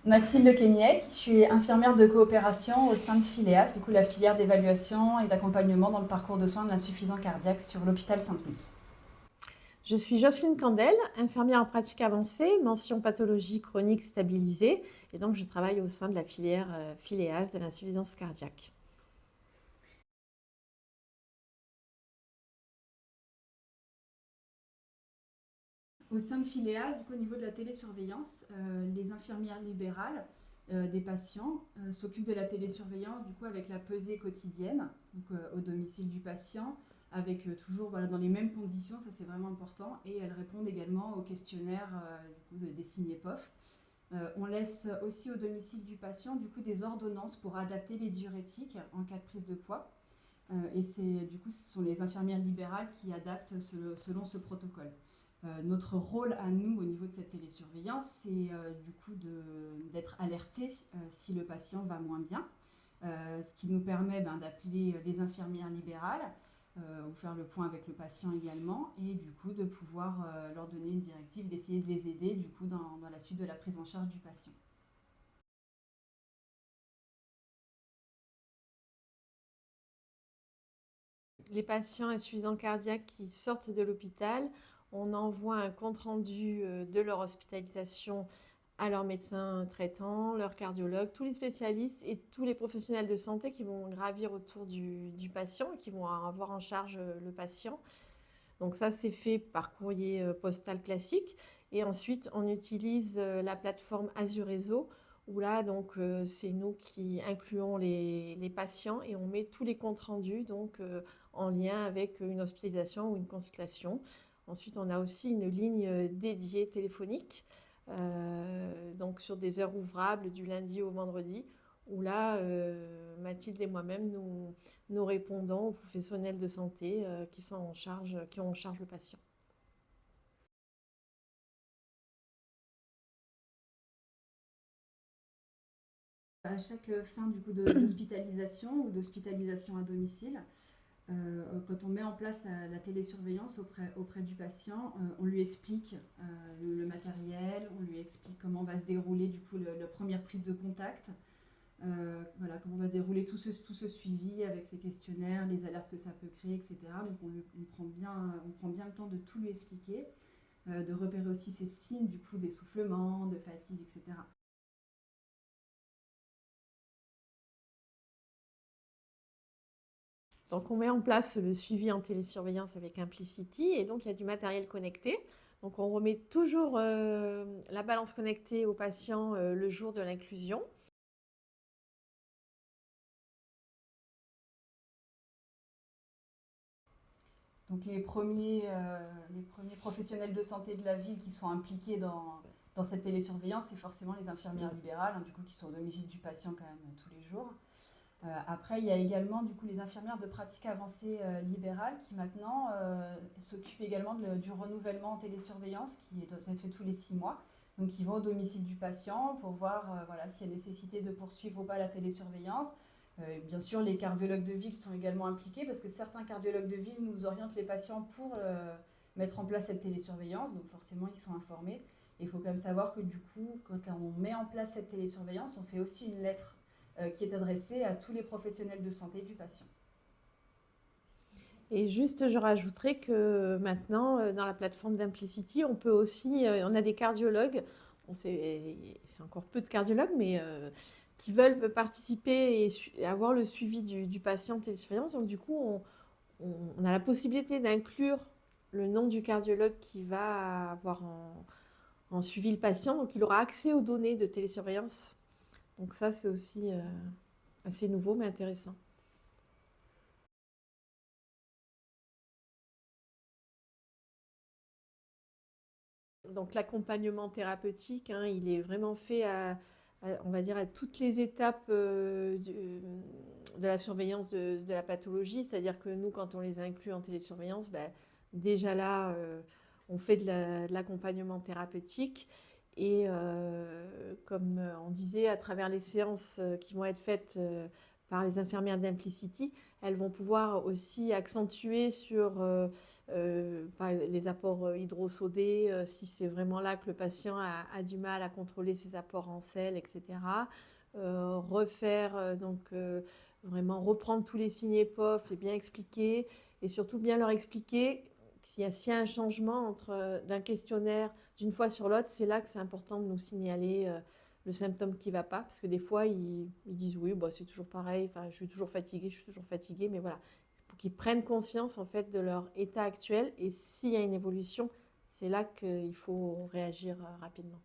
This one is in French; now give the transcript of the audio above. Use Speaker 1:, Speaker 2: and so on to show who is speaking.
Speaker 1: Mathilde Kenyek, je suis infirmière de coopération au sein de Phileas, du coup la filière d'évaluation et d'accompagnement dans le parcours de soins de l'insuffisance cardiaque sur l'hôpital Sainte-Luce.
Speaker 2: Je suis Jocelyne Candel, infirmière en pratique avancée, mention pathologie chronique stabilisée, et donc je travaille au sein de la filière Phileas de l'insuffisance cardiaque.
Speaker 1: Au sein de Phileas, du coup, au niveau de la télésurveillance, les infirmières libérales des patients s'occupent de la télésurveillance du coup avec la pesée quotidienne donc, au domicile du patient avec toujours voilà, dans les mêmes conditions, ça c'est vraiment important, et elles répondent également aux questionnaires des signes EPOF. On laisse aussi au domicile du patient du coup des ordonnances pour adapter les diurétiques en cas de prise de poids. Et du coup, ce sont les infirmières libérales qui adaptent selon ce protocole. Notre rôle à nous au niveau de cette télésurveillance, c'est du coup d'être alerté si le patient va moins bien, ce qui nous permet d'appeler les infirmières libérales ou faire le point avec le patient également, et du coup de pouvoir leur donner une directive, d'essayer de les aider du coup dans la suite de la prise en charge du patient.
Speaker 2: Les patients insuffisants cardiaques qui sortent de l'hôpital, on envoie un compte-rendu de leur hospitalisation à leur médecin traitant, leur cardiologue, tous les spécialistes et tous les professionnels de santé qui vont gravir autour du patient, qui vont avoir en charge le patient. Donc ça, c'est fait par courrier postal classique. Et ensuite, on utilise la plateforme Azurezo, où là, donc, c'est nous qui incluons les patients et on met tous les comptes rendus donc, en lien avec une hospitalisation ou une consultation. Ensuite, on a aussi une ligne dédiée téléphonique, donc sur des heures ouvrables du lundi au vendredi, où là, Mathilde et moi-même, nous répondons aux professionnels de santé qui ont en charge le patient.
Speaker 1: À chaque fin du coup d'hospitalisation ou d'hospitalisation à domicile, quand on met en place la télésurveillance auprès du patient, on lui explique le matériel, on lui explique comment va se dérouler du coup la première prise de contact, voilà, comment va se dérouler tout ce suivi avec ces questionnaires, les alertes que ça peut créer, etc. Donc on prend bien le temps de tout lui expliquer, de repérer aussi ces signes du coup d'essoufflement, de fatigue, etc.
Speaker 2: Donc on met en place le suivi en télésurveillance avec Implicity et donc il y a du matériel connecté. Donc on remet toujours la balance connectée au patient le jour de l'inclusion.
Speaker 1: Donc les premiers professionnels de santé de la ville qui sont impliqués dans cette télésurveillance, c'est forcément les infirmières libérales, hein, du coup, qui sont au domicile du patient quand même tous les jours. Après, il y a également du coup les infirmières de pratique avancée libérale qui maintenant s'occupent également du renouvellement en télésurveillance qui doit être fait tous les 6 mois. Donc, ils vont au domicile du patient pour voir voilà, s'il y a nécessité de poursuivre ou pas la télésurveillance. Bien sûr, les cardiologues de ville sont également impliqués parce que certains cardiologues de ville nous orientent les patients pour mettre en place cette télésurveillance. Donc, forcément, ils sont informés. Et il faut quand même savoir que du coup, quand on met en place cette télésurveillance, on fait aussi une lettre qui est adressée à tous les professionnels de santé du patient.
Speaker 2: Et juste, je rajouterais que maintenant, dans la plateforme d'Implicity, on peut aussi, on a des cardiologues, bon, c'est encore peu de cardiologues, mais qui veulent participer et avoir le suivi du patient de télésurveillance. Donc du coup, on a la possibilité d'inclure le nom du cardiologue qui va avoir en suivi le patient, donc il aura accès aux données de télésurveillance. Donc ça, c'est aussi assez nouveau, mais intéressant. Donc l'accompagnement thérapeutique, hein, il est vraiment fait on va dire, à toutes les étapes de la surveillance de la pathologie. C'est-à-dire que nous, quand on les inclut en télésurveillance, ben, déjà là, on fait de l'accompagnement thérapeutique. Et comme on disait, à travers les séances qui vont être faites par les infirmières d'Implicity, elles vont pouvoir aussi accentuer sur les apports hydrosodés, si c'est vraiment là que le patient a du mal à contrôler ses apports en sel, etc. Vraiment reprendre tous les signes EPOF et bien expliquer, et surtout bien leur expliquer s'il y a un changement d'un questionnaire d'une fois sur l'autre, c'est là que c'est important de nous signaler le symptôme qui ne va pas, parce que des fois, ils disent oui, bah, c'est toujours pareil, je suis toujours fatiguée, mais voilà, pour qu'ils prennent conscience en fait de leur état actuel, et s'il y a une évolution, c'est là qu'il faut réagir rapidement.